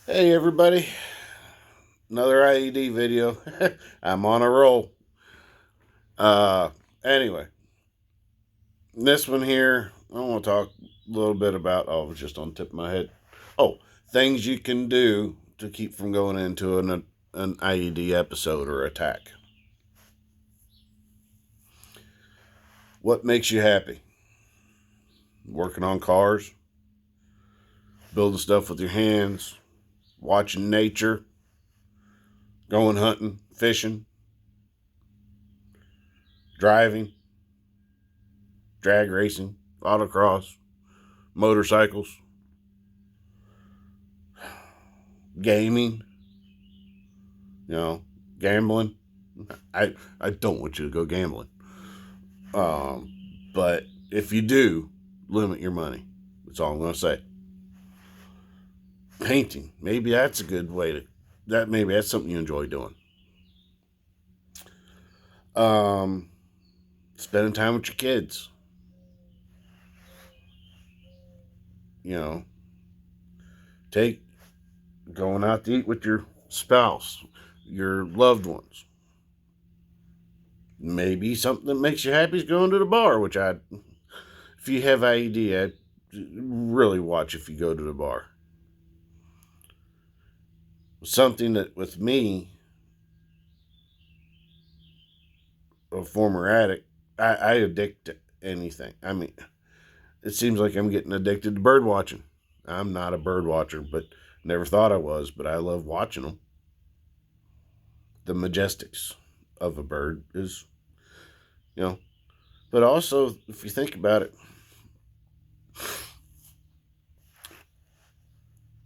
Hey everybody, another IED video. I'm on a roll. Uh, anyway, this one here, I want to talk a little bit about. Oh, it was just on the tip of my head. Oh, things you can do to keep from going into an IED episode or attack. What makes you happy? Working on cars, building stuff with your hands, watching nature, going hunting, fishing, driving, drag racing, autocross, motorcycles, gaming, you know, gambling. I don't want you to go gambling. Um, but if you do, limit your money. That's all I'm going to say. Painting, maybe that's a good way to. Maybe that's something you enjoy doing. Um, Spending time with your kids. You know, take going out to eat with your spouse, your loved ones. Maybe something that makes you happy is going to the bar, which if you have IED, I'd really watch if you go to the bar. Something that with me, a former addict, I addict to anything. I mean, it seems like I'm getting addicted to bird watching. I'm not a bird watcher, but never thought I was, but I love watching them. The majestics of a bird is, you know, but also, if you think about it,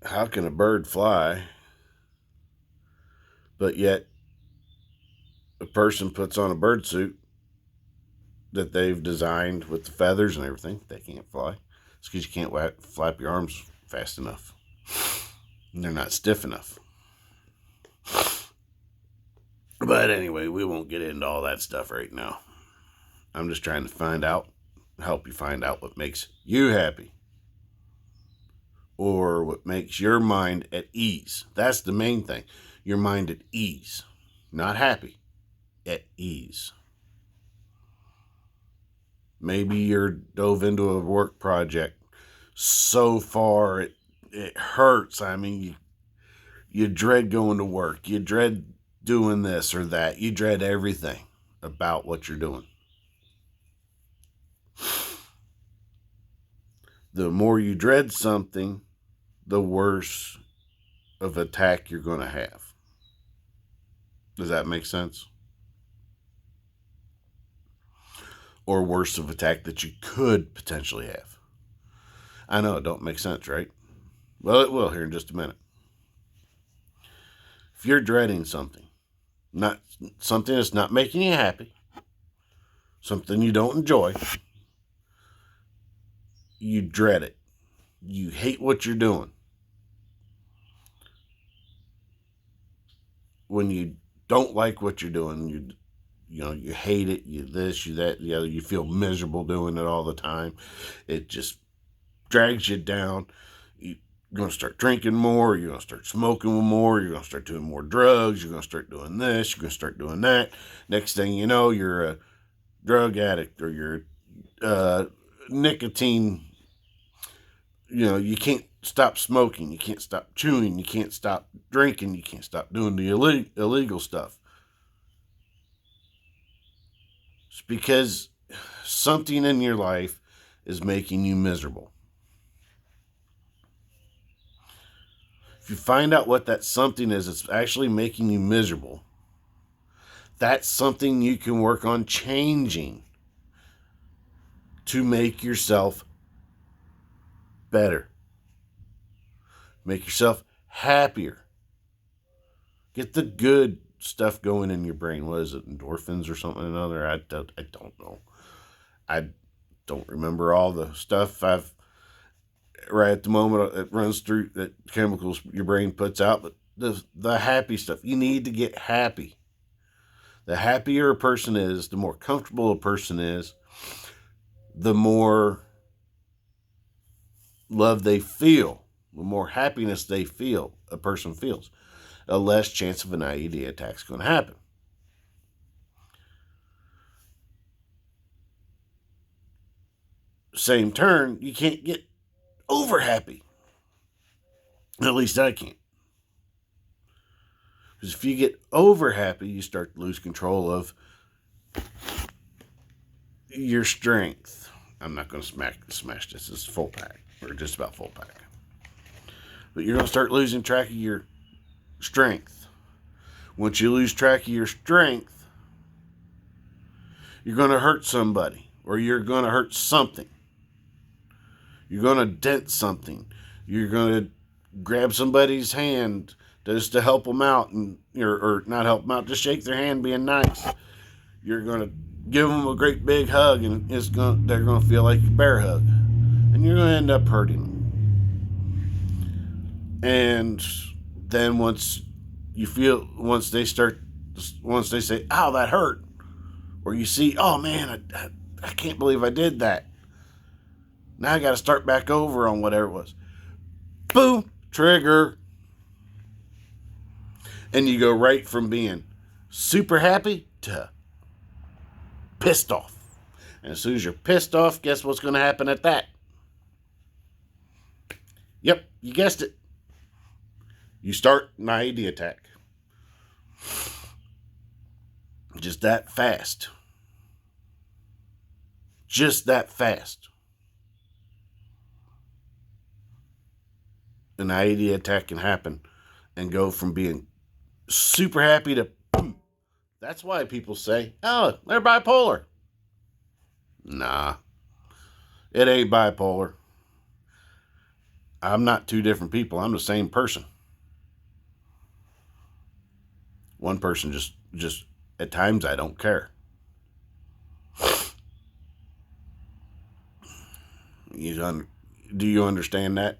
how can a bird fly, but yet a person puts on a bird suit that they've designed with the feathers and everything? They can't fly. It's because you can't flap your arms fast enough. And they're not stiff enough. But anyway, we won't get into all that stuff right now. I'm just trying to help you find out what makes you happy or what makes your mind at ease. That's the main thing. Your mind at ease. Not happy, at ease. Maybe you're dove into a work project so far it hurts. I mean, you dread going to work. You dread doing this or that. You dread everything about what you're doing. The more you dread something, the worse of attack you're going to have. Does that make sense? Or worse of attack that you could potentially have. I know it don't make sense, right? Well, it will here in just a minute. If you're dreading something, not something that's not making you happy, something you don't enjoy, you dread it. You hate what you're doing. When you don't like what you're doing, you hate it, you this, you that, the other, you feel miserable doing it all the time. It just drags you down. You're going to start drinking more, you're going to start smoking more, you're going to start doing more drugs, you're going to start doing this, you're going to start doing that. Next thing you know, you're a drug addict or you're nicotine. You can't stop smoking, you can't stop chewing, you can't stop drinking, you can't stop doing the illegal stuff. It's because something in your life is making you miserable. If you find out what that something is, it's actually making you miserable. That's something you can work on changing to make yourself better. Make yourself happier. Get the good stuff going in your brain. What is it? Endorphins or something or another? I don't know. I don't remember all the stuff I've right at the moment it runs through that chemicals your brain puts out, but the happy stuff. You need to get happy. The happier a person is, the more comfortable a person is, the more love they feel. the more happiness a person feels, a less chance of an IED attack is going to happen. Same turn, you can't get over happy. At least I can't. Because if you get over happy, you start to lose control of your strength. I'm not going to smash this. This is full pack, or just about full pack. But you're going to start losing track of your strength. Once you lose track of your strength, you're going to hurt somebody, or you're going to hurt something. You're going to dent something. You're going to grab somebody's hand just to help them out, or not help them out, just shake their hand being nice. You're going to give them a great big hug, and they're going to feel like a bear hug. And you're going to end up hurting them. And then once they say, ow, that hurt, or you see, oh man, I can't believe I did that. Now I got to start back over on whatever it was. Boom, trigger. And you go right from being super happy to pissed off. And as soon as you're pissed off, guess what's going to happen at that? Yep, you guessed it. You start an IED attack. Just that fast. Just that fast. An IED attack can happen and go from being super happy to boom. That's why people say, oh, they're bipolar. Nah, it ain't bipolar. I'm not two different people. I'm the same person. One person just at times I don't care. Do you understand that?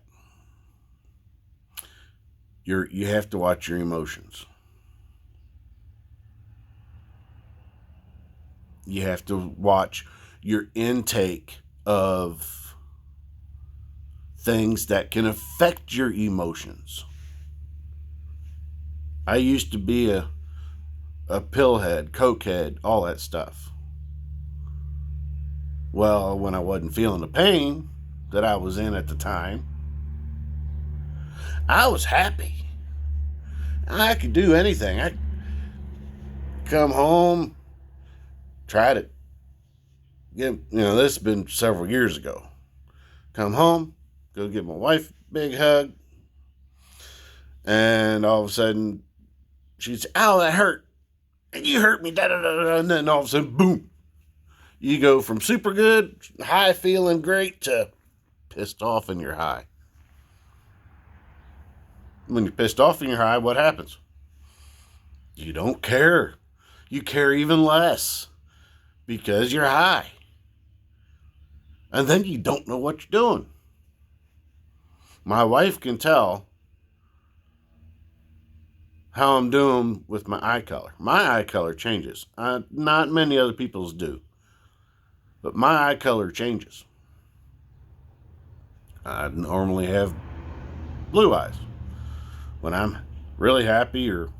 You have to watch your emotions. You have to watch your intake of things that can affect your emotions. I used to be a pillhead, cokehead, all that stuff. Well, when I wasn't feeling the pain that I was in at the time, I was happy. I could do anything. I come home, try to get, this has been several years ago. Come home, go give my wife a big hug, and all of a sudden, she'd say, ow, that hurt. And you hurt me, da-da-da-da. And then all of a sudden, boom. You go from super good, high feeling great, to pissed off and you're high. When you're pissed off and you're high, what happens? You don't care. You care even less because you're high. And then you don't know what you're doing. My wife can tell how I'm doing with my eye color. My eye color changes. Not many other people's do. But my eye color changes. I normally have blue eyes. When I'm really happy or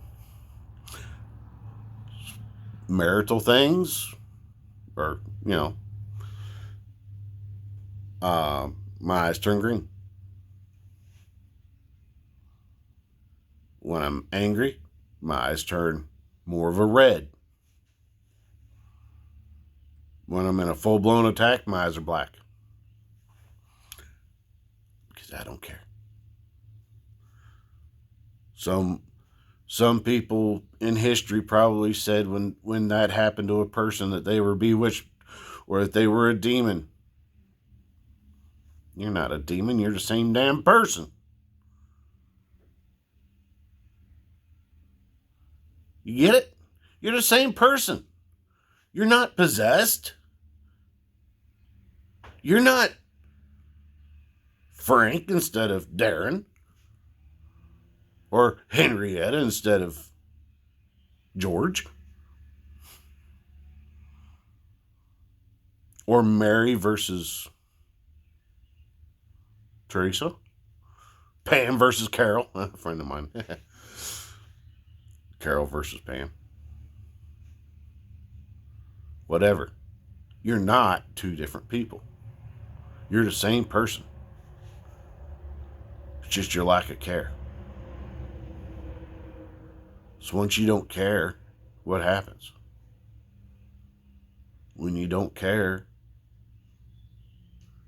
marital things, or, my eyes turn green. When I'm angry, my eyes turn more of a red. When I'm in a full-blown attack, my eyes are black. Because I don't care. Some people in history probably said when that happened to a person that they were bewitched or that they were a demon. You're not a demon. You're the same damn person. You get it? You're the same person. You're not possessed. You're not Frank instead of Darren. Or Henrietta instead of George. Or Mary versus Teresa. Pam versus Carol, a friend of mine. Carol versus Pam. Whatever. You're not two different people. You're the same person. It's just your lack of care. So once you don't care, what happens? When you don't care,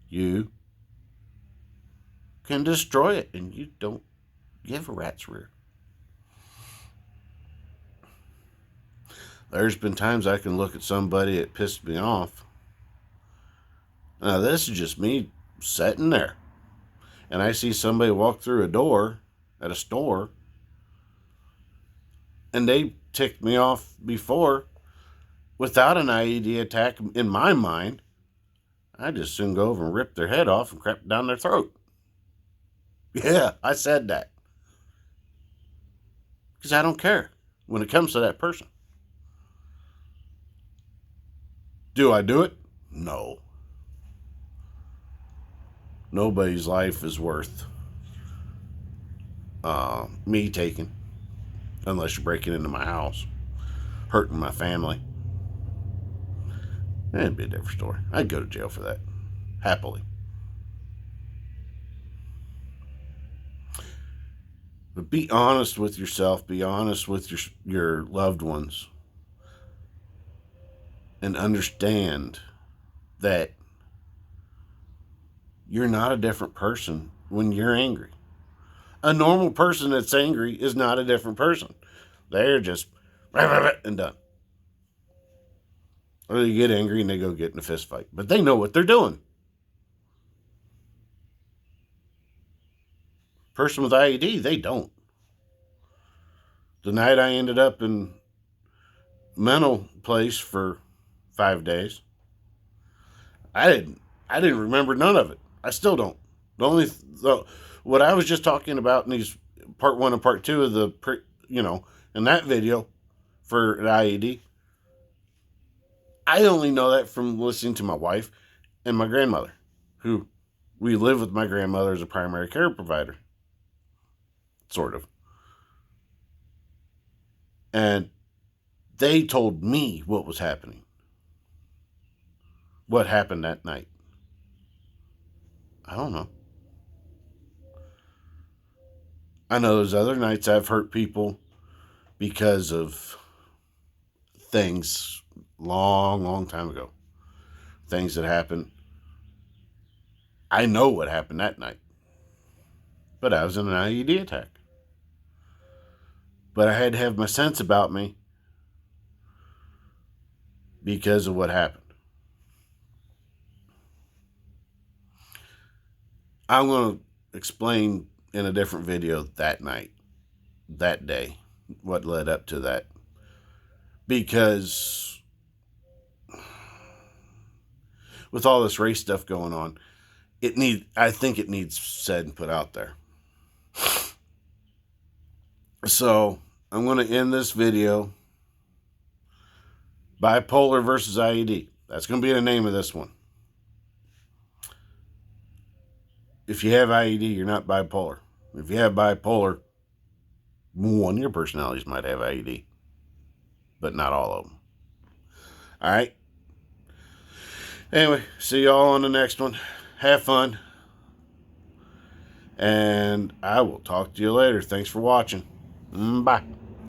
you can destroy it, and you don't give a rat's rear. There's been times I can look at somebody that pissed me off. Now, this is just me sitting there, and I see somebody walk through a door at a store, and they ticked me off before without an IED attack in my mind. I just soon go over and rip their head off and crap down their throat. Yeah, I said that. Because I don't care when it comes to that person. Do I do it? No. Nobody's life is worth me taking, unless you're breaking into my house, hurting my family. That'd be a different story. I'd go to jail for that, happily. But be honest with yourself. Be honest with your loved ones, and understand that you're not a different person when you're angry. A normal person that's angry is not a different person. They're just and done. Or they get angry and they go get in a fist fight. But they know what they're doing. Person with IED, they don't. The night I ended up in mental place for 5 days, I didn't remember none of it. I still don't. What I was just talking about in these part 1 and part 2 of the in that video for an IED, I only know that from listening to my wife and my grandmother, who we live with my grandmother as a primary care provider, sort of. And they told me what was happening. What happened that night? I don't know. I know those other nights I've hurt people because of things long time ago. Things that happened. I know what happened that night. But I was in an IED attack. But I had to have my sense about me because of what happened. I'm going to explain in a different video that night, that day, what led up to that. Because with all this race stuff going on, I think it needs said and put out there. So I'm going to end this video. Bipolar versus IED. That's going to be the name of this one. If you have IED, you're not bipolar. If you have bipolar, one of your personalities might have IED, but not all of them. All right. Anyway, see y'all on the next one. Have fun. And I will talk to you later. Thanks for watching. Bye.